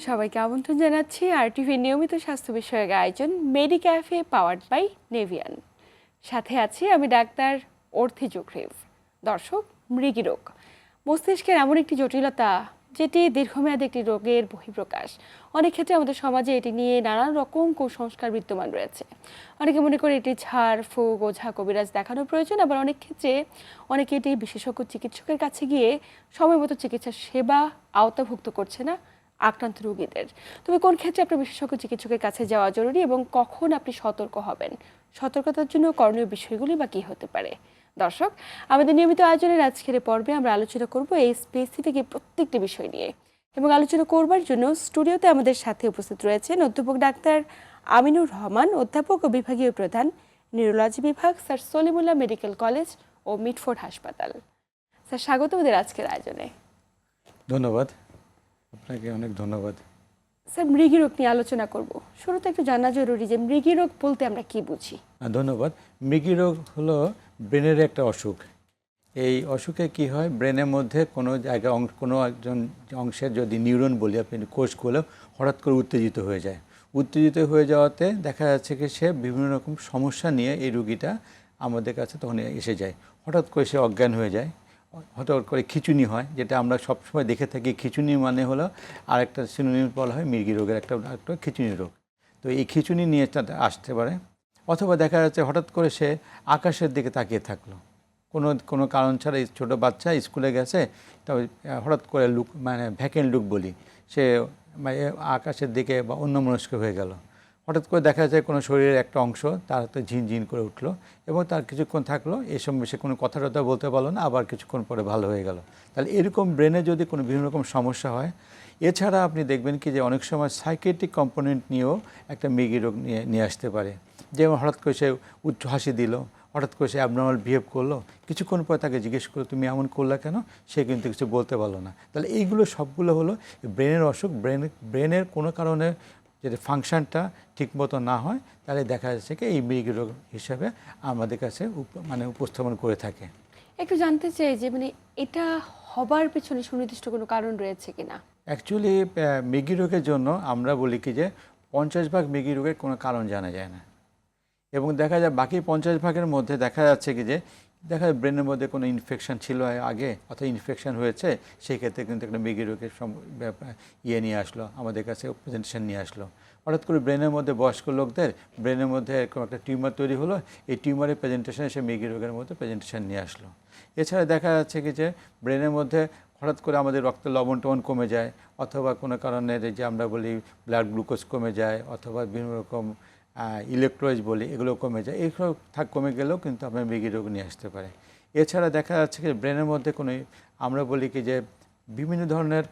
সবাইকে আমন্ত্রণ জানাচ্ছি আরটিভি নিয়মিত স্বাস্থ্য বিষয়ক আয়োজন মেডিক্যাফে পাওয়ার্ড বাই নেভিয়ান। সাথে আছি আমি ডাক্তার অর্থি জুখরিফ। দর্শক, মৃগীরোগ মস্তিষ্কের এমন একটি জটিলতা যেটি দীর্ঘমেয়াদী একটি রোগের বহিঃপ্রকাশ। অনেক ক্ষেত্রে আমাদের সমাজে এটি নিয়ে নানান রকম কুসংস্কার বিদ্যমান রয়েছে। অনেকে মনে করে এটি ঝাড় ফুঁক ওঝা কবিরাজ দেখানোর প্রয়োজন, আবার অনেক ক্ষেত্রে অনেকে এটি বিশেষজ্ঞ চিকিৎসকের কাছে গিয়ে সময় মতো চিকিৎসা সেবা আওতাভুক্ত করছে না আক্রান্ত রোগীদের। তবে কোন ক্ষেত্রে আপনার বিশেষজ্ঞ চিকিৎসকের কাছে যাওয়া জরুরি এবং কখন আপনি সতর্ক হবেন, সতর্কতার জন্য করণীয় বিষয়গুলি বা কী হতে পারে? দর্শক, আমাদের নিয়মিত আয়োজনের আজকের পর্বে আমরা আলোচনা করব এই স্পেসিফিক প্রত্যেকটি বিষয় নিয়ে। এবং আলোচনা করবার জন্য স্টুডিওতে আমাদের সাথে উপস্থিত রয়েছেন অধ্যাপক ডাক্তার আমিনুর রহমান, অধ্যাপক ও বিভাগীয় প্রধান, নিউরোলজি বিভাগ, স্যার সলিমুল্লাহ মেডিকেল কলেজ ও মিটফোর্ড হাসপাতাল। স্যার, স্বাগত আমাদের আজকের আয়োজনে। ধন্যবাদ, আপনাকে অনেক ধন্যবাদ। স্যার, মৃগীরোগ নিয়ে আলোচনা করব। শুরুতে একটু জানা জরুরি যে মৃগীরোগ বলতে আমরা কি বুঝি? ধন্যবাদ। মৃগীরোগ হলো ব্রেনের একটা অসুখ। এই অসুখে কি হয়, ব্রেনের মধ্যে কোনো জায়গায় কোনো একজন অংশের যদি নিউরন বলি, আপনি কোষগুলো হঠাৎ করে উত্তেজিত হয়ে যায়। উত্তেজিত হয়ে যাওয়াতে দেখা যাচ্ছে কি সে বিভিন্ন রকম সমস্যা নিয়ে এই রুগীটা আমাদের কাছে তখন এসে যায়। হঠাৎ করে সে অজ্ঞান হয়ে যায়, হঠাৎ করে খিঁচুনি হয়, যেটা আমরা সবসময় দেখে থাকি। খিঁচুনি মানে হলো আরেকটা সিনোনিম বলা হয় মৃগী রোগের একটা খিঁচুনি রোগ। তো এই খিঁচুনি নিয়ে আসতে পারে। অথবা দেখা যাচ্ছে হঠাৎ করে সে আকাশের দিকে তাকিয়ে থাকলো, কোনো কারণ ছাড়া। ছোটো বাচ্চা স্কুলে গেছে, তবে হঠাৎ করে ভ্যাকেন্ট লুক বলি, সে আকাশের দিকে বা অন্যমনস্ক হয়ে গেল। হঠাৎ করে দেখা যায় কোনো শরীরের একটা অংশ তার হয়তো ঝিনঝিন করে উঠলো এবং তার কিছুক্ষণ থাকলো, এই সময় সে কোনো কথা টথা বলতে পারলো না, আবার কিছুক্ষণ পরে ভালো হয়ে গেল। তাহলে এরকম ব্রেনে যদি কোনো বিভিন্ন রকম সমস্যা হয়, এছাড়া আপনি দেখবেন কি যে অনেক সময় সাইকিয়াট্রিক কম্পোনেন্ট নিয়েও একটা মৃগী রোগ নিয়ে আসতে পারে। যেমন হঠাৎ করে সে উচ্চ হাসি দিল, হঠাৎ করে সে অ্যাবনর্মাল বিহেভ করলো, কিছুক্ষণ পরে তাকে জিজ্ঞেস করলো তুমি এমন করলা কেন, সে কিন্তু কিছু বলতে পারলো না। তাহলে এইগুলো সবগুলো হলো ব্রেনের অসুখ। ব্রেনের কোনো কারণে যদি ফাংশনটা ঠিকমতো না হয়, তাহলে দেখা যাচ্ছে কি এই মৃগী রোগ হিসাবে আমাদের কাছে উপস্থাপন করে থাকে। একটু জানতে চাই যে এটা হবার পেছনে সুনির্দিষ্ট কোনো কারণ রয়েছে কিনা? অ্যাকচুয়ালি মৃগী রোগের জন্য আমরা বলি কি যে 50 ভাগ মৃগী রোগের কোনো কারণ জানা যায় না, এবং দেখা যায় বাকি 50 ভাগের মধ্যে দেখা যাচ্ছে কি যে দেখা যায় ব্রেনের মধ্যে কোনো ইনফেকশন ছিল আগে, অথবা ইনফেকশন হয়েছে, সেই ক্ষেত্রে কিন্তু একটা মৃগী রোগের নিয়ে আসলো আমাদের কাছে, প্রেজেন্টেশন নিয়ে আসলো। হঠাৎ করে ব্রেনের মধ্যে বয়স্ক লোকদের ব্রেনের মধ্যে এরকম একটা টিউমার তৈরি হলো, এই টিউমারের প্রেজেন্টেশনে সে মৃগী রোগের মধ্যে প্রেজেন্টেশন নিয়ে আসলো। এছাড়া দেখা যাচ্ছে কি যে ব্রেনের মধ্যে হঠাৎ করে আমাদের রক্তের লবণ টবণ কমে যায়, অথবা কোনো কারণে যে আমরা বলি ব্লাড গ্লুকোজ কমে যায়, অথবা বিভিন্ন রকম ইলেকট্রোলাইট বলি, এগুলো কমে যায়। এগুলো কমে গেলেও কিন্তু আপনার মৃগী রোগ নিয়ে আসতে পারে। এছাড়া দেখা যাচ্ছে কি ব্রেনের মধ্যে কোনো আমরা বলি কি যে বিভিন্ন ধরনের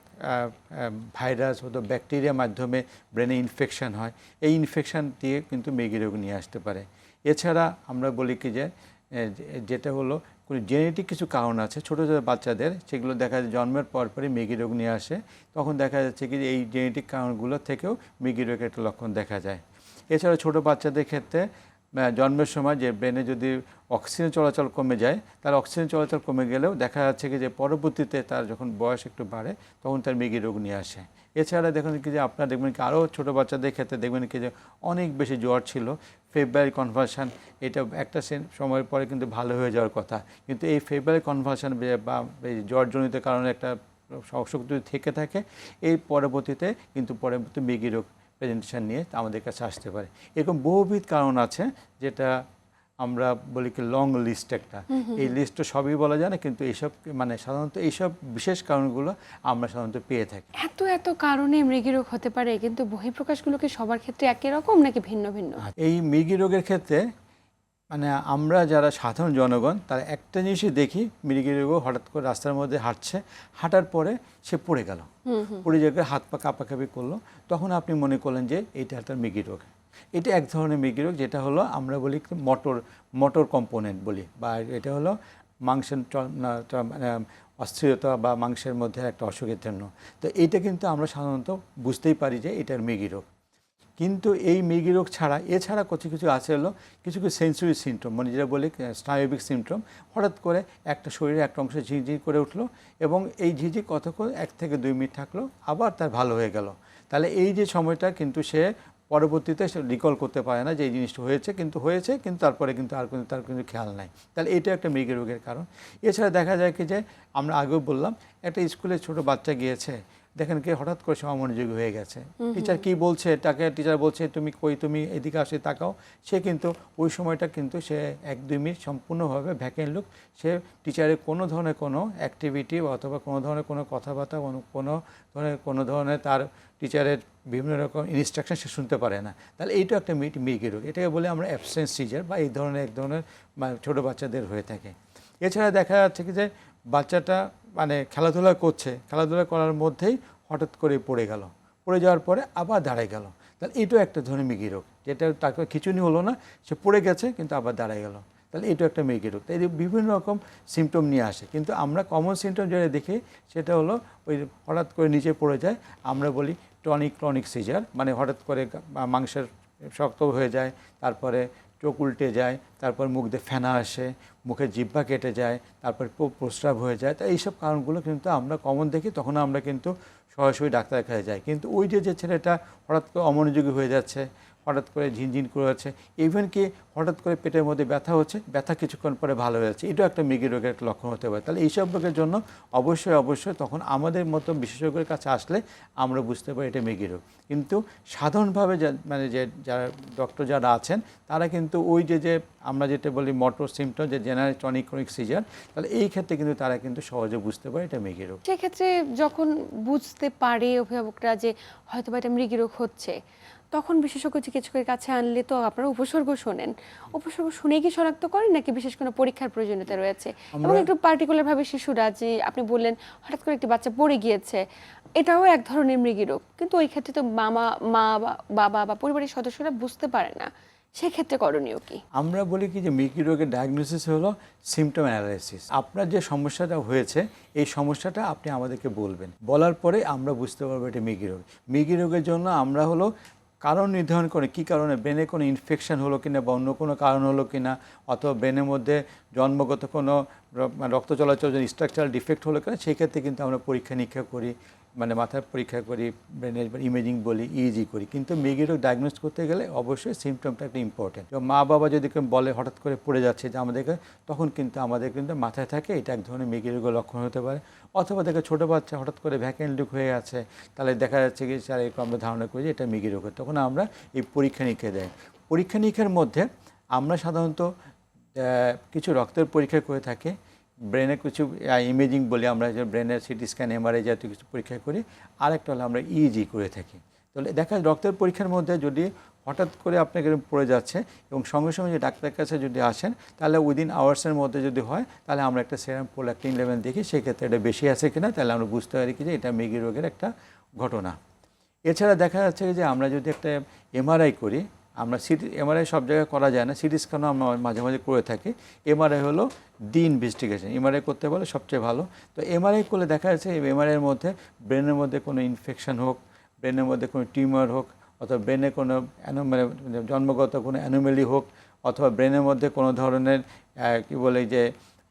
ভাইরাস অথবা ব্যাকটেরিয়ার মাধ্যমে ব্রেনে ইনফেকশন হয়, এই ইনফেকশন দিয়ে কিন্তু মৃগী রোগ নিয়ে আসতে পারে। এছাড়া আমরা বলি কি যে যেটা হলো কোনো জেনেটিক কিছু কারণ আছে ছোটো ছোটো বাচ্চাদের, সেগুলো দেখা যায় জন্মের পরপরই মৃগী রোগ নিয়ে আসে। তখন দেখা যাচ্ছে কি এই জেনেটিক কারণগুলো থেকেও মৃগী রোগের একটা লক্ষণ দেখা যায়। এছাড়া ছোটো বাচ্চাদের ক্ষেত্রে জন্মের সময় যে ব্রেনে যদি অক্সিজেন চলাচল কমে যায়, তার অক্সিজেন চলাচল কমে গেলেও দেখা যাচ্ছে কি যে পরবর্তীতে তার যখন বয়স একটু বাড়ে তখন তার মৃগী রোগ নিয়ে আসে। এছাড়া দেখুন কি যে আপনারা দেখবেন কি আরও ছোটো বাচ্চাদের ক্ষেত্রে দেখবেন কি যে অনেক বেশি জ্বর ছিল, ফেব্রুয়ারি কনভার্সন, এটা একটা সময়ের পরে কিন্তু ভালো হয়ে যাওয়ার কথা, কিন্তু এই ফেব্রুয়ারি কনভার্সন বা জ্বরজনিত কারণে একটা অসুখ যদি থেকে থাকে, এই পরবর্তীতে কিন্তু পরবর্তী মৃগী রোগ প্রেজেন্টেশন নিয়ে আমাদের কাছে আসতে পারে। এরকম বহুবিধ কারণ আছে, যেটা আমরা বলি কি লং লিস্ট একটা, এই লিস্টটা সবই বলা যায় না, কিন্তু এইসব সাধারণত এইসব বিশেষ কারণগুলো আমরা সাধারণত পেয়ে থাকি। এত কারণে মৃগী রোগ হতে পারে, কিন্তু বহিঃপ্রকাশগুলো কি সবার ক্ষেত্রে একই রকম নাকি ভিন্ন ভিন্ন? এই মৃগী রোগের ক্ষেত্রে আমরা যারা সাধারণ জনগণ তারা একটা জিনিসই দেখি, মৃগী রোগও হঠাৎ করে রাস্তার মধ্যে হাঁটছে, হাঁটার পরে সে পড়ে গেল, পড়ে যাওয়ার হাত পা কাঁপাকাঁপি করলো, তখন আপনি মনে করলেন যে এইটা একটা মৃগী রোগ। এটা এক ধরনের মৃগী রোগ, যেটা হলো আমরা বলি মোটর কম্পোনেন্ট বলি, বা এটা হলো মাংসের অস্থিরতা বা মাংসের মধ্যে একটা অসুখের জন্য। তো এইটা কিন্তু আমরা সাধারণত বুঝতেই পারি যে এটার মৃগী রোগ। কিন্তু এই মৃগী রোগ ছাড়া এছাড়া কিছু আছে হলো কিছু সেন্সরি সিমটম, যেটা বলি স্নায়বিক সিমটম। হঠাৎ করে একটা শরীরে একটা অংশ ঝিঁঝি করে উঠলো, এবং এই ঝিঁঝি কতক্ষণ 1 থেকে 2 মিনিট থাকলো, আবার তার ভালো হয়ে গেল। তাহলে এই যে সময়টা কিন্তু সে পরবর্তীতে সে রিকল করতে পারে না যে এই জিনিসটা হয়েছে, কিন্তু তারপরে কিন্তু তার কিন্তু খেয়াল নাই। তাহলে এটা একটা মৃগী রোগের কারণ। এছাড়া দেখা যায় কি যে আমরা আগেও বললাম, একটা স্কুলে ছোট বাচ্চা গিয়েছে, দেখেন কি হঠাৎ করে সে অমনোযোগী হয়ে গেছে, টিচার কি বলছে তাকে, টিচার বলছে তুমি এদিকে আসে তাকাও, সে কিন্তু ওই সময়টা কিন্তু সে 1-2 মিনিট সম্পূর্ণভাবে ভ্যাকেন্ট লুক, সে টিচারের কোনো ধরনের কোনো অ্যাক্টিভিটি অথবা কোনো ধরনের কোনো কথাবার্তা, কোনো ধরনের তার টিচারের বিভিন্ন রকম ইনস্ট্রাকশন সে শুনতে পারে না। তাহলে এইটা একটা মৃগী রোগ, এটাকে বলে আমরা অ্যাবসেন্স সিজার বা এক ধরনের ছোটো বাচ্চাদের হয়ে থাকে। এছাড়া দেখা যাচ্ছে কি যে বাচ্চাটা খেলাধুলা করার মধ্যেই হঠাৎ করে পড়ে যাওয়ার পরে আবার দাঁড়ায় গেল, তাহলে এটাও একটা ধরনের মৃগী রোগ, যেটা তাকে খিচুনি হলো না, সে পড়ে গেছে কিন্তু আবার দাঁড়ায় গেল, তাহলে এটাও একটা মৃগী রোগ। তাই বিভিন্ন রকম সিমটম নিয়ে আসে, কিন্তু আমরা কমন সিমটম যেটা দেখি সেটা হলো ওই হঠাৎ করে নিচে পড়ে যায়, আমরা বলি ক্লনিক সিজার, হঠাৎ করে মাংসের শক্ত হয়ে যায়, তারপরে চোখ উল্টে যায়, তারপর মুখ দিয়ে ফেনা আসে, মুখের জিহ্বা কেটে যায়, তারপর প্রস্রাব হয়ে যায়। তো এইসব কারণগুলো কিন্তু আমরা কমন দেখি, তখন আমরা কিন্তু সরাসরি ডাক্তারের কাছে যাই। কিন্তু ওই যে ছেলেটা হঠাৎ করে অমনোযোগী হয়ে যাচ্ছে, হঠাৎ করে ঝিনঝিন করে যাচ্ছে, ইভেন কি হঠাৎ করে পেটের মধ্যে ব্যথা কিছুক্ষণ পরে ভালো হয়ে যাচ্ছে, এটাও একটা মৃগী রোগের একটা লক্ষণ হতে পারে। তাহলে এইসব রোগের জন্য অবশ্যই তখন আমাদের মতো বিশেষজ্ঞের কাছে আসলে আমরা বুঝতে পারি এটা মৃগী রোগ। কিন্তু সাধারণভাবে যে যারা ডক্টর যারা আছেন তারা কিন্তু ওই যে আমরা যেটা বলি মোটর সিমটম, যে জেনারেল ক্রনিক সিজার, তাহলে এই ক্ষেত্রে কিন্তু তারা কিন্তু সহজে বুঝতে পারে এটা মৃগী রোগ। সেক্ষেত্রে যখন বুঝতে পারে অভিভাবকরা যে হয়তো বা এটা মৃগী রোগ হচ্ছে, তখন বিশেষজ্ঞ চিকিৎসকের কাছে আনলে তো আপনারা উপসর্গ শোনেন, উপসর্গ শুনে কি শনাক্ত করেন নাকি বিশেষ কোনো পরীক্ষার প্রয়োজনীয়তা রয়েছে? এবং একটু পার্টিকুলারভাবে শিশুরা, যে আপনি বললেন হঠাৎ করে একটি বাচ্চা পড়ে গিয়েছে, এটাও এক ধরনের মৃগী রোগ, কিন্তু ওই ক্ষেত্রে তো মা বাবা বা পরিবারের সদস্যরা বুঝতে পারে না, সেক্ষেত্রে করণীয় কি? আমরা বলি কি যে মৃগী রোগের ডায়াগনোসিস হলো সিমটম অ্যানালাইসিস। আপনার যে সমস্যাটা হয়েছে এই সমস্যাটা আপনি আমাদেরকে বলার পরে আমরা বুঝতে পারবো এটা মৃগী রোগ। মৃগী রোগের জন্য আমরা হলো কারণ নির্ধারণ করে, কী কারণে, ব্রেনে কোনো ইনফেকশন হলো কিনা বা অন্য কোনো কারণ হলো কিনা, অথবা ব্রেনের মধ্যে জন্মগত কোনো রক্ত চলাচল স্ট্রাকচারাল ডিফেক্ট হলো কিনা, সেই ক্ষেত্রে কিন্তু আমরা পরীক্ষা নিরীক্ষা করি, মাথার পরীক্ষা করি, ব্রেনের ইমেজিং বলি, ইইজি করি। কিন্তু মৃগী রোগ ডায়াগনোস করতে গেলে অবশ্যই সিমটমটা একটা ইম্পর্টেন্ট। তো মা বাবা যদি বলে হঠাৎ করে পড়ে যাচ্ছে যে আমাদেরকে, তখন কিন্তু আমাদের কিন্তু মাথায় থাকে এটা এক ধরনের মৃগী রোগের লক্ষণ হতে পারে। অথবা দেখে ছোটো বাচ্চা হঠাৎ করে ভ্যাকেন্ট লুক হয়ে আছে, তাহলে দেখা যাচ্ছে কি স্যার এরকম আমরা ধারণা করি যে এটা মৃগী রোগ, তখন আমরা এই পরীক্ষা নিরীক্ষা দেয়। পরীক্ষা নিরীক্ষার মধ্যে আমরা সাধারণত কিছু রক্তের পরীক্ষা করে থাকি, ব্রেনে কিছু ইমেজিং বলি আমরা, যে ব্রেনের সিটি স্ক্যান, এমআরআই জাতীয় কিছু পরীক্ষা করি, আরেকটা হলো আমরা ইইজি করে থাকি। তাহলে দেখা যায় রক্তের পরীক্ষার মধ্যে যদি হঠাৎ করে আপনাকে পড়ে যাচ্ছে এবং সঙ্গে সঙ্গে যে ডাক্তারের কাছে যদি আসেন, তাহলে উইদিন আওয়ার্সের মধ্যে যদি হয়, তাহলে আমরা একটা সেরাম প্রোল্যাক্টিন লেভেল দেখি, সেক্ষেত্রে এটা বেশি আছে কিনা, তাহলে আমরা বুঝতে পারি কি যে এটা মৃগী রোগের একটা ঘটনা। এছাড়া দেখা যাচ্ছে যে আমরা যদি একটা এমআরআই করি, আমরা এমআরআই সব জায়গায় করা যায় না, সিটি স্ক্যানও আমরা মাঝে মাঝে করে থাকি। এমআরআই হলো ইনভেস্টিগেশন, এমআরআই করতে বলে সবচেয়ে ভালো। তো এমআরআই করলে দেখা যাচ্ছে এই এমআরআইয়ের মধ্যে ব্রেনের মধ্যে কোনো ইনফেকশন হোক, ব্রেনের মধ্যে কোনো টিউমার হোক, অথবা ব্রেনে কোনো জন্মগত কোনো অ্যানোমেলি হোক, অথবা ব্রেনের মধ্যে কোনো ধরনের যে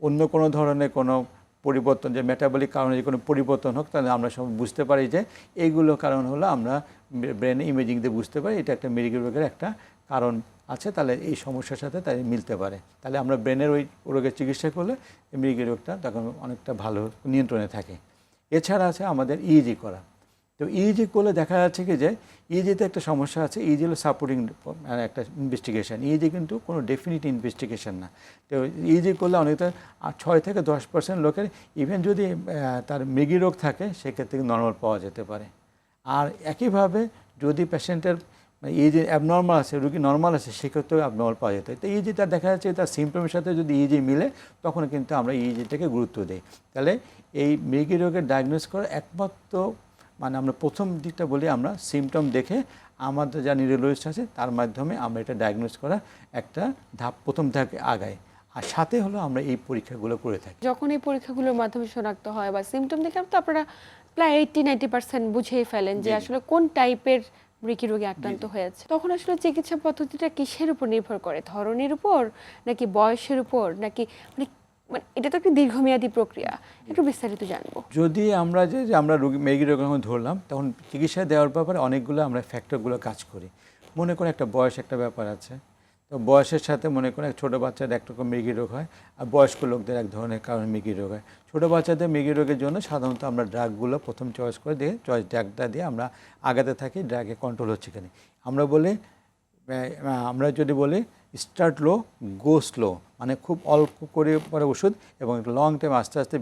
অন্য কোনো ধরনের কোনো পরিবর্তন, যে মেটাবলিক কারণে যে কোনো পরিবর্তন হোক, তাহলে আমরা সব বুঝতে পারি যে এইগুলো কারণ হলো আমরা ব্রেনে ইমেজিং দিয়ে বুঝতে পারি এটা একটা মৃগী রোগের একটা কারণ আছে, তাহলে এই সমস্যার সাথে তাই মিলতে পারে। তাহলে আমরা ব্রেনের ওই রোগের চিকিৎসা করলে মৃগী রোগটা তখন অনেকটা ভালো নিয়ন্ত্রণে থাকে। এছাড়া আছে আমাদের ইইজি করা। তো ইইজি করলে দেখা যাচ্ছে কি যে ইইজিতে একটা সমস্যা আছে, ইইজি হলো সাপোর্টিং একটা ইনভেস্টিগেশন, ইইজি কিন্তু কোনো ডেফিনিট ইনভেস্টিগেশন না। তো ইইজি করলে অনেকটা 6 থেকে 10% লোকের ইভেন যদি তার মৃগী রোগ থাকে সেক্ষেত্রে নর্মাল পাওয়া যেতে পারে। আর একইভাবে যদি পেশেন্টের ইইজি অ্যাবনর্মাল আছে, রুগী নর্মাল আছে, সেক্ষেত্রেও অ্যাবনর্মাল পাওয়া যেত। তো ইইজিটা দেখা যাচ্ছে তার সিমটমের সাথে যদি ইইজি মিলে, তখন কিন্তু আমরা ইইজিটাকে গুরুত্ব দিই। তাহলে এই মৃগী রোগের ডায়াগনোস করার একমাত্র আমরা প্রথম দিকটা বলি, আমরা সিমটম দেখে আমাদের যা নিউরোলজিস্ট আছে তার মাধ্যমে আমরা এটা ডায়াগনোস করা একটা প্রথম ধাপে আগাই। আর সাথে হলো আমরা এই পরীক্ষাগুলো করে থাকি। যখন এই পরীক্ষাগুলোর মাধ্যমে শনাক্ত হয় বা সিমটম দেখে, তো আপনারা প্রায় 80-90% বুঝেই ফেলেন যে আসলে কোন টাইপের মৃগী রোগে আক্রান্ত হয়েছে। তখন আসলে চিকিৎসা পদ্ধতিটা কিসের উপর নির্ভর করে? ধরনের উপর, নাকি বয়সের উপর, নাকি মানে এটা তো একটা দীর্ঘমেয়াদী প্রক্রিয়া, একটু বিস্তারিত জানবো। যদি আমরা যে আমরা রোগী মেগি রোগ যখন ধরলাম তখন চিকিৎসা দেওয়ার ব্যাপারে অনেকগুলো আমরা ফ্যাক্টরগুলো কাজ করি। মনে করে একটা বয়স একটা ব্যাপার আছে, তো বয়সের সাথে মনে করে ছোটো বাচ্চাদের একরকম মৃগী রোগ হয় আর বয়স্ক লোকদের এক ধরনের কারণে মৃগী রোগ হয়। ছোটো বাচ্চাদের মৃগী রোগের জন্য সাধারণত আমরা ড্রাগগুলো প্রথম চয়েস করে দিয়ে ড্রাগটা দিয়ে আমরা আগাতে থাকি ড্রাগে কন্ট্রোল হচ্ছে কিনা। আমরা যদি বলি স্টার্ট লো গো স্লো, মানে খুব অল্প করে পরে ওষুধ এবং লং টাইম আস্তে আস্তে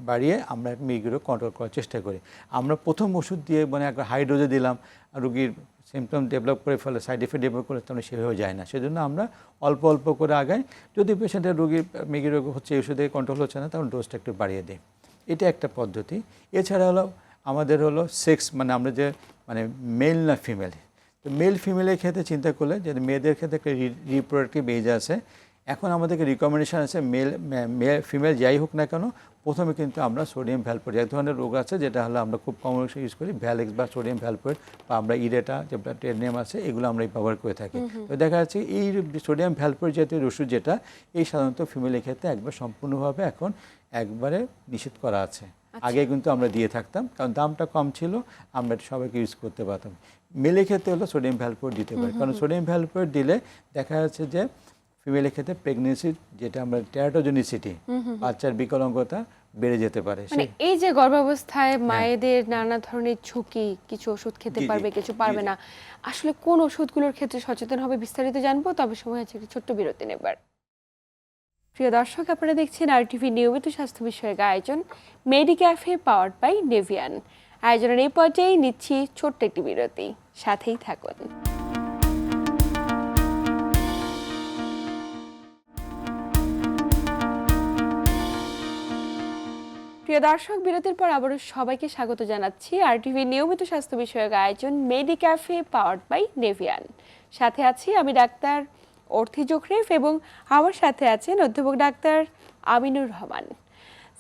বাড়িয়ে আমরা মৃগী রোগ কন্ট্রোল করার চেষ্টা করি। আমরা প্রথম ওষুধ দিয়ে মানে একটা হাই ডোজে দিলাম, রুগীর সিমটম ডেভেলপ করে ফেলে, সাইড এফেক্ট ডেভেলপ করে, তাহলে সেভাবে যায় না। সেজন্য আমরা অল্প অল্প করে আগাই। যদি পেশেন্টের রোগীর মৃগী রোগ হচ্ছে ওষুধে কন্ট্রোল হচ্ছে না, তখন ডোজটা একটু বাড়িয়ে দিই। এটা একটা পদ্ধতি। এছাড়া হলো আমাদের হলো সেক্স, মানে আমরা যে মানে মেল না ফিমেল, তো মেল ফিমেলের ক্ষেত্রে চিন্তা করলে যে মেয়েদের ক্ষেত্রে একটা রিপ্রোডাক্টিভ এজ আছে। এখন আমাদেরকে রিকমেন্ডেশন আছে ফিমেল যাই হোক না কেন প্রথমে কিন্তু আমরা সোডিয়াম ভ্যালপোরেট, এক ধরনের রোগ আছে যেটা হলো আমরা খুব কম ইউজ করি, ভ্যালেক্স বা সোডিয়াম ভ্যালপোরেট বা আমরা ইরেটা যে ট্রেড নেম আছে এগুলো আমরা ব্যবহার করে থাকি। তো দেখা যাচ্ছে এই সোডিয়াম ভ্যালপোরেট জাতীয় ওষুধ যেটা এই সাধারণত ফিমেলের ক্ষেত্রে একবার সম্পূর্ণভাবে এখন একবারে নিষেধ করা আছে। আগে কিন্তু আমরা দিয়ে থাকতাম কারণ দামটা কম ছিল, আমরা সবাইকে ইউজ করতে পারতাম। মেলের ক্ষেত্রে হলো সোডিয়াম ভ্যালপোরেট দিতে পারি, কারণ সোডিয়াম ভ্যালপোরেট দিলে দেখা যাচ্ছে যে ফিমেলের ক্ষেত্রে প্রেগনেন্সির যেটা আমরা টেরাটোজেনিসিটি, বাচ্চার বিকলাঙ্গতা বেড়ে যেতে পারে। মানে এই যে গর্ভাবস্থায় মায়েদের নানা ধরনের ঝুঁকি, কিছু ওষুধ খেতে পারবে কিছু পারবে না, আসলে কোন ওষুধগুলোর ক্ষেত্রে সচেতন হবে বিস্তারিত জানবো, তবে সময় আছে একটি ছোট্ট বিরতি নেবার। প্রিয় দর্শক, আপনারা দেখছেন আরটিভি নিয়মিত স্বাস্থ্য বিষয়ক আয়োজন মেডিক্যাফে পাওয়ার্ড বাই নেভিয়ান। আয়োজনের এই পর্যায়ে নিচ্ছি ছোট্ট একটি বিরতি, সাথেই থাকুন। প্রিয় দর্শক, বিরতির পর আবারও সবাইকে স্বাগত জানাচ্ছি আরটিভি নিয়মিত স্বাস্থ্য বিষয়ক আয়োজন মেডিক্যাফে পাওয়ার্ড বাই নেভিয়ান। সাথে আছি আমি ডাক্তার অর্থি জোখরিফ এবং আমার সাথে আছেন অধ্যাপক ডাক্তার আমিনুর রহমান।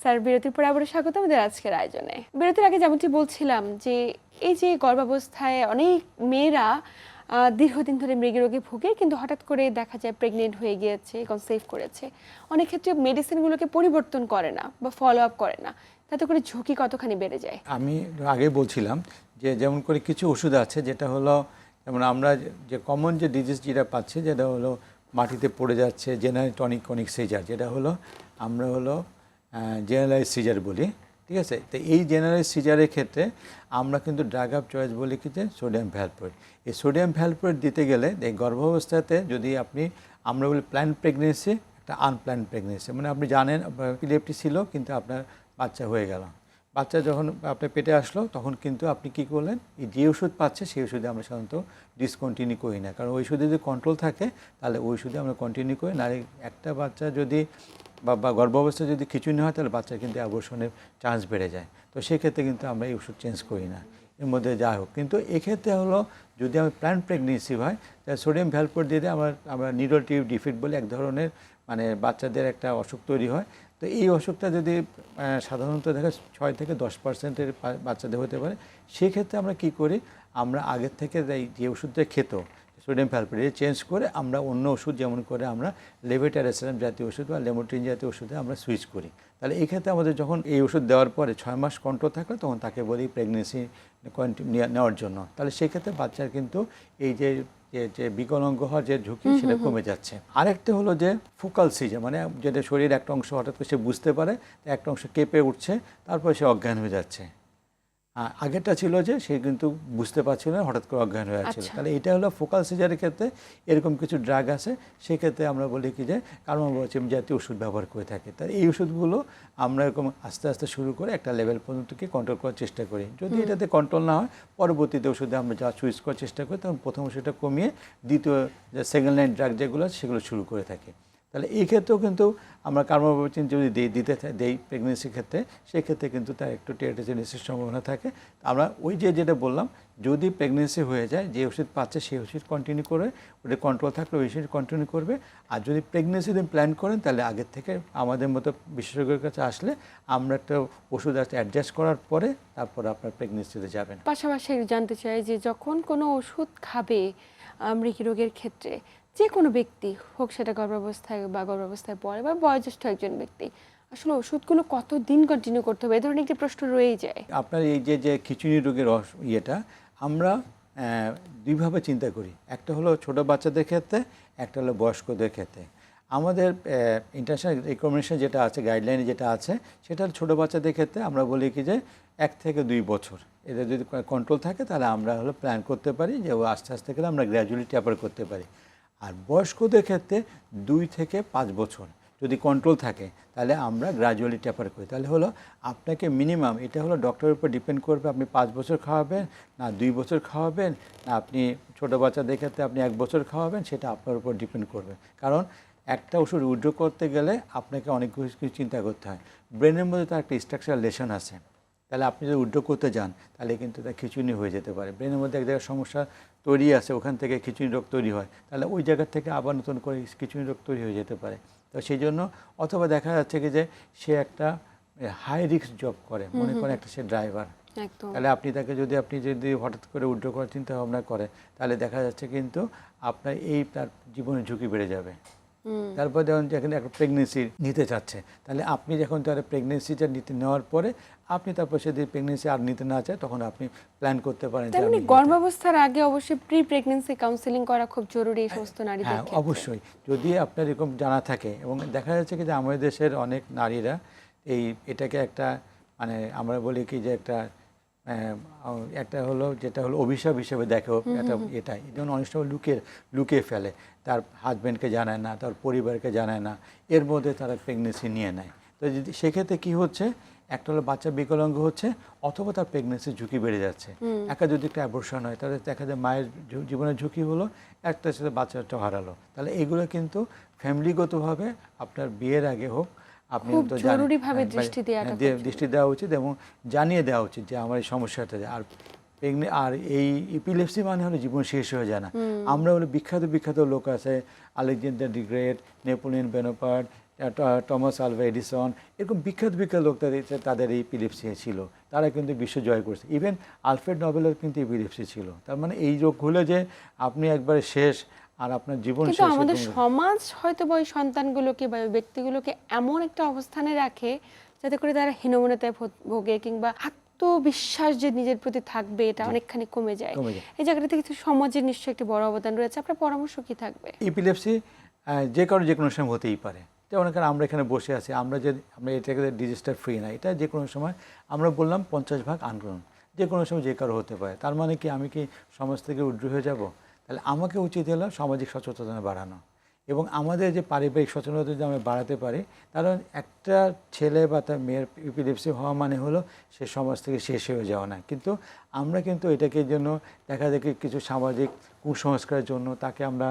স্যার, বিরতির পর আবারও স্বাগত আমাদের আজকের আয়োজনে। বিরতির আগে যেমনটি বলছিলাম যে এই যে গর্ভাবস্থায় অনেক মেয়েরা দীর্ঘদিন ধরে মৃগী রোগে ভুগে, কিন্তু হঠাৎ করে দেখা যায় প্রেগনেন্ট হয়ে গিয়েছে, কনসেভ করেছে। অনেক ক্ষেত্রে মেডিসিনগুলোকে পরিবর্তন করে না বা ফলো আপ করে না, তাতে করে ঝুঁকি কতখানি বেড়ে যায়? আমি আগে বলছিলাম যে যেমন করে কিছু ওষুধ আছে যেটা হলো যেমন আমরা যে কমন যে ডিজিজ যেটা পাচ্ছি যেটা হলো মাটিতে পড়ে যাচ্ছে, জেনারেল টনিক কনিক সিজার, যেটা হলো আমরা হলো জেনারেলাইজ সিজার বলি, ঠিক আছে। তো এই জেনারেলাইজ সিজারের ক্ষেত্রে আমরা কিন্তু ড্রাগ অফ চয়েস বলি কি যে সোডিয়াম ভ্যালপোরেট। এই সোডিয়াম ভ্যালপোরেট দিতে গেলে এই গর্ভাবস্থাতে যদি আমরা বলি প্ল্যান প্রেগনেন্সি, একটা আনপ্ল্যান প্রেগনেন্সি, মানে আপনি জানেন ইপিলেপটি ছিল কিন্তু আপনার বাচ্চা হয়ে গেল, বাচ্চা যখন আপনার পেটে আসলো তখন কিন্তু আপনি কি করলেন, এই যে ওষুধ পাচ্ছে সেই ওষুধে আমরা সাধারণত ডিসকন্টিনিউ করি না, কারণ ওই ওষুধে যদি কন্ট্রোল থাকে তাহলে ওই ওষুধে আমরা কন্টিনিউ করি না। আর একটা বাচ্চা যদি বা গর্ভাবস্থায় যদি খিচুড়ি হয় তাহলে বাচ্চার কিন্তু অ্যাবর্শনের চান্স বেড়ে যায়। তো সেক্ষেত্রে কিন্তু আমরা এই ওষুধ চেঞ্জ করি না, এর মধ্যে যা হোক। কিন্তু এক্ষেত্রে হলো যদি আমি প্ল্যান প্রেগনেন্সি হয় তাহলে সোডিয়াম ভ্যালপোরেট দিয়ে আমরা নিডল টিউব ডিফিট বলে এক ধরনের মানে বাচ্চাদের একটা অসুখ তৈরি হয়। তো এই অসুখটা যদি সাধারণত দেখা 6 থেকে 10% বাচ্চাদের হতে পারে, সেক্ষেত্রে আমরা কি করি, আমরা আগের থেকে যে ওষুধটা খেত সোডিয়াম ভ্যালপোরেট চেঞ্জ করে আমরা অন্য ওষুধ যেমন করে আমরা লেভোটাইরাসিরাম জাতীয় ওষুধ বা লেমোট্রিন জাতীয় ওষুধে আমরা সুইচ করি। তাহলে এই ক্ষেত্রে আমাদের যখন এই ওষুধ দেওয়ার পরে 6 মাস কন্ট্রোল থাকলে তখন তাকে বলি প্রেগনেন্সি নেওয়ার জন্য। তাহলে সেক্ষেত্রে বাচ্চার কিন্তু এই যে বিকলাঙ্গ হওয়ার যে ঝুঁকি সেটা কমে যাচ্ছে। আরেকটা হলো যে ফোকাল সিজার, মানে যেটা শরীর একটা অংশ হঠাৎ করে সে বুঝতে পারে, একটা অংশ কেঁপে উঠছে, তারপরে সে অজ্ঞান হয়ে যাচ্ছে। আগেরটা ছিল যে সে কিন্তু বুঝতে পারছিল না, হঠাৎ করে অজ্ঞান হয়ে যাচ্ছিল। তাহলে এটা হলো ফোকাল সিজারের ক্ষেত্রে এরকম কিছু ড্রাগ আছে, সেক্ষেত্রে আমরা বলি কি যে কার্বামাজিম জাতীয় ওষুধ ব্যবহার করে থাকি। তাই এই ওষুধগুলো আমরা এরকম আস্তে আস্তে শুরু করে একটা লেভেল পর্যন্ত কন্ট্রোল করার চেষ্টা করি। যদি এটাতে কন্ট্রোল না হয় পরবর্তীতে ওষুধে আমরা যা সুইচ করার চেষ্টা করি, তখন প্রথম ওষুধটা কমিয়ে দ্বিতীয় যে সেকেন্ড লাইন ড্রাগ যেগুলো আছে সেগুলো শুরু করে থাকি। তাহলে এই ক্ষেত্রেও কিন্তু আমরা কার্বামাজিম যদি দেই প্রেগনেন্সির ক্ষেত্রে, সেক্ষেত্রে কিন্তু তার একটু টেরাটোজেনিসের সম্ভাবনা থাকে। আমরা ওই যেটা বললাম, যদি প্রেগনেন্সি হয়ে যায় যে ওষুধ পাচ্ছে সেই ওষুধ কন্টিনিউ করে, ওটা কন্ট্রোল থাকলে ওই ওষুধ কন্টিনিউ করবে। আর যদি প্রেগনেন্সি যদি প্ল্যান করেন তাহলে আগের থেকে আমাদের মতো বিশেষজ্ঞের কাছে আসলে আমরা একটা ওষুধ অ্যাডজাস্ট করার পরে তারপর আপনার প্রেগনেন্সিতে যাবেন। পাশাপাশি জানতে চাই যে যখন কোনো ওষুধ খাবে মৃগী রোগের ক্ষেত্রে, যে কোনো ব্যক্তি হোক, সেটা গর্ভাবস্থায় বা গর্ভাবস্থায় পরে বা বয়োজ্যেষ্ঠ একজন ব্যক্তি, আসলে ওষুধগুলো কতদিন কন্টিনিউ করতে হবে, এই ধরনের একটি প্রশ্ন রয়েই যায়। আপনার এই যে যে খিচুড়ি রোগের ইয়েটা আমরা দুইভাবে চিন্তা করি। একটা হলো ছোট বাচ্চাদের ক্ষেত্রে, একটা হলো বয়স্কদের ক্ষেত্রে। আমাদের ইন্টারন্যাশনাল রিকমেন্ডেশন যেটা আছে, গাইডলাইনে যেটা আছে, সেটা ছোট বাচ্চাদের ক্ষেত্রে আমরা বলি কি যে 1 থেকে 2 বছর এদের যদি কন্ট্রোল থাকে তাহলে আমরা হলো প্ল্যান করতে পারি যে ও আস্তে আস্তে করে আমরা গ্র্যাজুয়ালি ট্যাপার করতে পারি। আর বয়স্কদের ক্ষেত্রে 2 থেকে 5 বছর যদি কন্ট্রোল থাকে তাহলে আমরা গ্র্যাজুয়ালি ট্যাপার করি। তাহলে হলো আপনাকে মিনিমাম, এটা হলো ডক্টরের উপর ডিপেন্ড করবে, আপনি 5 বছর খাওয়াবেন না 2 বছর খাওয়াবেন, না আপনি ছোটো বাচ্চাদের ক্ষেত্রে আপনি 1 বছর খাওয়াবেন, সেটা আপনার উপর ডিপেন্ড করবে। কারণ একটা ওষুধ উইথড্র করতে গেলে আপনাকে অনেক কিছু চিন্তা করতে হয়। ব্রেনের মধ্যে তার একটা স্ট্রাকচারাল লেশন আছে, তাহলে আপনি যদি উইথড্র করতে যান তাহলে কিন্তু তার খিঁচুনি হয়ে যেতে পারে। ব্রেনের মধ্যে এক জায়গায় সমস্যা তৈরি আছে, ওখান থেকে খিঁচুনি রোগ তৈরি হয়, তাহলে ওই জায়গা থেকে আবার নতুন করে খিঁচুনি রোগ তৈরি হয়ে যেতে পারে। তো সেই জন্য অথবা দেখা যাচ্ছে কি যে সে একটা হাই রিস্ক জব করে, মনে করেন একটা সে ড্রাইভার, তাহলে আপনি তাকে যদি হঠাৎ করে উইথড্র করার চিন্তা ভাবনা করে, তাহলে দেখা যাচ্ছে কিন্তু আপনার তার জীবনের ঝুঁকি বেড়ে যাবে। তারপর যখন যেখানে একটা প্রেগনেন্সি নিতে চাচ্ছে, তাহলে আপনি যখন তার প্রেগনেন্সিটা নেওয়ার পরে আপনি তারপর যদি প্রেগনেন্সি আর নিতে না চায়, তখন আপনি প্ল্যান করতে পারেন। মানে গর্ভাবস্থার আগে অবশ্যই প্রি প্রেগন্যান্সি কাউন্সেলিং করা খুব জরুরি এই সমস্ত নারীদের ক্ষেত্রে। হ্যাঁ, অবশ্যই যদি আপনার এরকম জানা থাকে। এবং দেখা যাচ্ছে কি যে আমাদের দেশের অনেক নারীরা এটাকে একটা মানে আমরা বলি কি যে একটা হলো যেটা হলো অভিশাপ হিসেবে দেখে এটাই যেমন অনেক সময় লুকিয়ে ফেলে, তার হাজব্যান্ডকে জানায় না, তার পরিবারকে জানায় না, এর মধ্যে তারা প্রেগনেন্সি নিয়ে নেয়। তো যদি সেক্ষেত্রে কি হচ্ছে, একটা হলো বাচ্চা বিকলাঙ্গ হচ্ছে, অথবা তার প্রেগনেন্সির ঝুঁকি বেড়ে যাচ্ছে। যদি একটা অ্যাবর্শন হয় তাহলে দেখা যায় মায়ের জীবনের ঝুঁকি হলো, একটা সাথে বাচ্চাটা হারালো। তাহলে এগুলো কিন্তু ফ্যামিলিগতভাবে আপনার বিয়ের আগে হোক আপনি জরুরিভাবে দৃষ্টি দেওয়া উচিত এবং জানিয়ে দেওয়া উচিত যে আমার এই সমস্যাটা। আর এই এপিলেপসি মানে হলো জীবন শেষ হয়ে যায় না। আমরা হলো বিখ্যাত লোক আছে, Alexander the great, Napoleon Bonaparte, Thomas Alva Edison, এরকম বিখ্যাত লোক তাদের এই এপিলেপসি ছিল, তারা কিন্তু বিশ্ব জয় করেছে। ইভেন আলফ্রেড নোবেলের কিন্তু এপিলেপসি ছিল। তার মানে এই রোগ হলে যে আপনি একবারে শেষ আর আপনার জীবন শেষ। কিন্তু আমাদের সমাজ হয়তো ওই সন্তানগুলোকে বা ব্যক্তিগুলোকে এমন একটা অবস্থানে রাখে যাতে করে তারা হীনমন্যতায় ভোগে, কিংবা আত্মবিশ্বাস যে নিজের প্রতি থাকবে এটা অনেকখানি কমে যায়। এই জায়গাটা থেকে সমাজের নিশ্চয়ই একটি বড় অবদান রয়েছে। আপনার পরামর্শ কি থাকবে? এপিলেপসি যে কোনো সময় হতেই পারে। যেমন আমরা এখানে বসে আছি, আমরা এটাকে ডিজিজটা ফ্রি না, এটা যে কোনো সময় আমরা বললাম 50 ভাগ আনগ্রহণ, যে কোনো সময় যে কারো হতে পারে। তার মানে কি আমি কি সমাজ থেকে উইথড্র হয়ে যাব? তাহলে আমাকে উচিত হলো সামাজিক সচেতনতা বাড়ানো এবং আমাদের যে পারিবারিক সচেতনতা যদি আমরা বাড়াতে পারি, কারণ একটা ছেলে বা তার মেয়ের এপিলেপসি হওয়া মানে হলো সে সমাজ থেকে শেষ হয়ে যাওয়া না। কিন্তু আমরা কিন্তু এটাকে জন্য দেখা দেখি কিছু সামাজিক কুসংস্কারের জন্য তাকে আমরা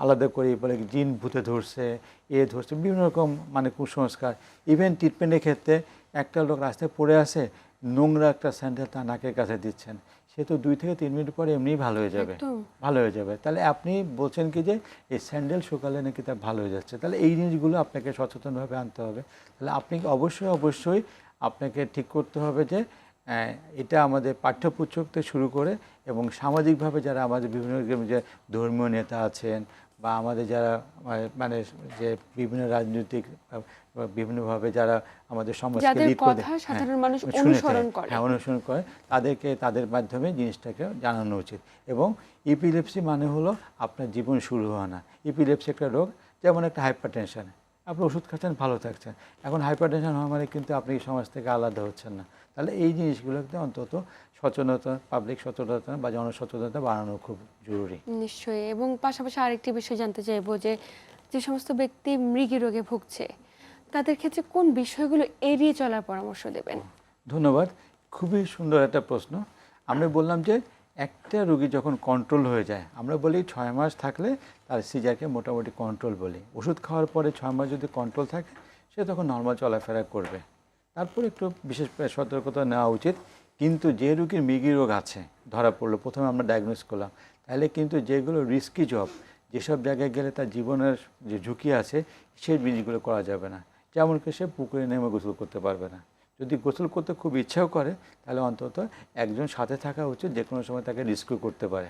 আলাদা করি, বলে জিন ভূতে ধরছে, ধরছে, বিভিন্ন রকম মানে কুসংস্কার। ইভেন ট্রিটমেন্টের ক্ষেত্রে একটা লোক রাস্তায় পড়ে আসে, নোংরা একটা স্যান্ডেল তার নাকের কাছে দিচ্ছেন, সে তো 2 থেকে 3 মিনিট পরে এমনিই ভালো হয়ে যাবে। তাহলে আপনি বলছেন কি যে এই স্যান্ডেল শুকালে নাকি তা ভালো হয়ে যাচ্ছে। তাহলে এই জিনিসগুলো আপনাকে সচেতনভাবে আনতে হবে। তাহলে আপনি অবশ্যই আপনাকে ঠিক করতে হবে যে এটা আমাদের পাঠ্যপুস্তক থেকে শুরু করে এবং সামাজিকভাবে যারা আমাদের বিভিন্ন যে ধর্মীয় নেতা আছেন বা আমাদের যারা মানে যে বিভিন্ন রাজনৈতিক বিভিন্নভাবে যারা আমাদের সমাজকে লিড করে, অনুসরণ করে, তাদের মাধ্যমে জিনিসটাকে জানানো উচিত। এবং এপিলেপসি মানে হলো আপনার জীবন শুরু হওয়া না। এপিলেপসি একটা রোগ, যেমন একটা হাইপারটেনশন, আপনি ওষুধ খাচ্ছেন ভালো থাকছেন, এখন হাইপারটেনশন হওয়া মানে কিন্তু আপনি সমাজ থেকে আলাদা হচ্ছেন না। তাহলে এই জিনিসগুলোতে অন্তত সচেতনতা, পাবলিক সচেতনতা বা জনসচেতনতা বাড়ানো খুব জরুরি। নিশ্চয়ই। এবং পাশাপাশি আরেকটি বিষয় জানতে চাইবো যে সমস্ত ব্যক্তি মৃগী রোগে ভুগছে তাদের ক্ষেত্রে কোন বিষয়গুলো এড়িয়ে চলার পরামর্শ দেবেন? ধন্যবাদ, খুবই সুন্দর একটা প্রশ্ন। আমি বললাম যে একটা রোগী যখন কন্ট্রোল হয়ে যায়, আমরা বলি 6 মাস থাকলে তার সিজারকে মোটামুটি কন্ট্রোল বলি। ওষুধ খাওয়ার পরে 6 মাস যদি কন্ট্রোল থাকে, সে তখন নর্মাল চলাফেরা করবে। তারপর একটু বিশেষ সতর্কতা নেওয়া উচিত। কিন্তু যে রোগীর মৃগী রোগ আছে ধরা পড়লো, প্রথমে আমরা ডায়াগনোস করলাম, তাহলে কিন্তু যেগুলো রিস্কি জব, যেসব জায়গায় গেলে তার জীবনের যে ঝুঁকি আছে সেই জিনিসগুলো করা যাবে না। যেমন কি সে পুকুরে নেমে গোসল করতে পারবে না। যদি গোসল করতে খুব ইচ্ছাও করে, তাহলে অন্তত একজন সাথে থাকা উচিত, যে কোনো সময় তাকে রিস্কিউ করতে পারে।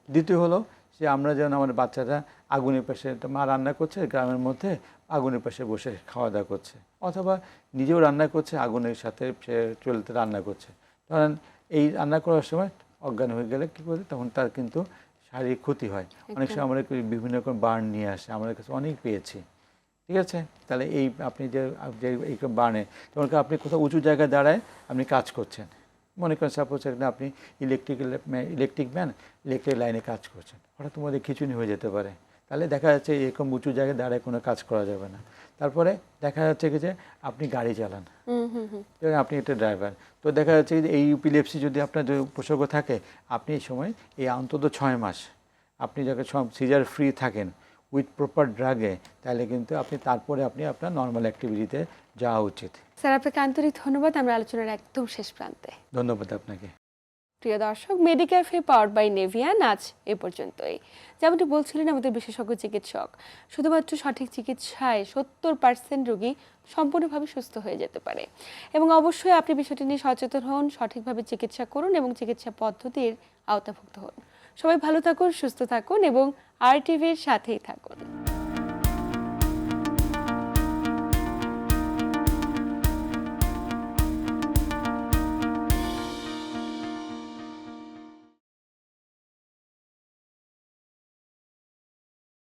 দ্বিতীয় হলো যে আমরা যেন আমাদের বাচ্চারা আগুনের পাশে, একটা মা রান্না করছে গ্রামের মধ্যে, আগুনের পাশে বসে খাওয়া দাওয়া করছে, অথবা নিজেও রান্না করছে, আগুনের সাথে সে চুলাতে রান্না করছে। কারণ এই রান্না করার সময় অজ্ঞান হয়ে গেলে কী করে, তখন তার কিন্তু শারীরিক ক্ষতি হয়। অনেক সময় আমরা বিভিন্ন রকম বার্ন নিয়ে আসে, আমাদের কাছে অনেক পেয়েছি। ঠিক আছে, তাহলে এই আপনি যে এই বার্নে, তখন আপনি কোথাও উঁচু জায়গায় দাঁড়ায় আপনি কাজ করছেন, মনে করেন সাপোজ একটা আপনি ইলেকট্রিক ম্যান, ইলেকট্রিক লাইনে কাজ করছেন, হঠাৎ তোমাদের খিচুনি হয়ে যেতে পারে। তাহলে দেখা যাচ্ছে এরকম উঁচু জায়গায় দাঁড়ায় কোনো কাজ করা যাবে না। তারপরে দেখা যাচ্ছে কি যে আপনি গাড়ি চালান, আপনি একটা ড্রাইভার, তো দেখা যাচ্ছে যে এই ইউপিলেপসি যদি আপনার উপসর্গ থাকে, আপনি এই সময় এই অন্তত 6 মাস আপনি যখন সিজার ফ্রি থাকেন উইথ প্রপার ড্রাগে, তাহলে কিন্তু আপনি তারপরে আপনি আপনার নর্মাল অ্যাক্টিভিটিতে যাওয়া উচিত। স্যার, আপনাকে আন্তরিক ধন্যবাদ। আমরা আলোচনার একদম শেষ প্রান্তে। ধন্যবাদ আপনাকে। প্রিয় দর্শক, মেডিক্যাফে পাওয়ার্ড বাই নেভিয়ান আজ এ পর্যন্তই। যেমনটি বলছিলেন আমাদের বিশেষজ্ঞ চিকিৎসক, শুধুমাত্র সঠিক চিকিৎসায় 70% রোগী সম্পূর্ণভাবে সুস্থ হয়ে যেতে পারে। এবং অবশ্যই আপনি বিষয়টি নিয়ে সচেতন হন, সঠিকভাবে চিকিৎসা করুন এবং চিকিৎসা পদ্ধতির আওতাভুক্ত হন। সবাই ভালো থাকুন, সুস্থ থাকুন এবং RTVর সাথেই থাকুন।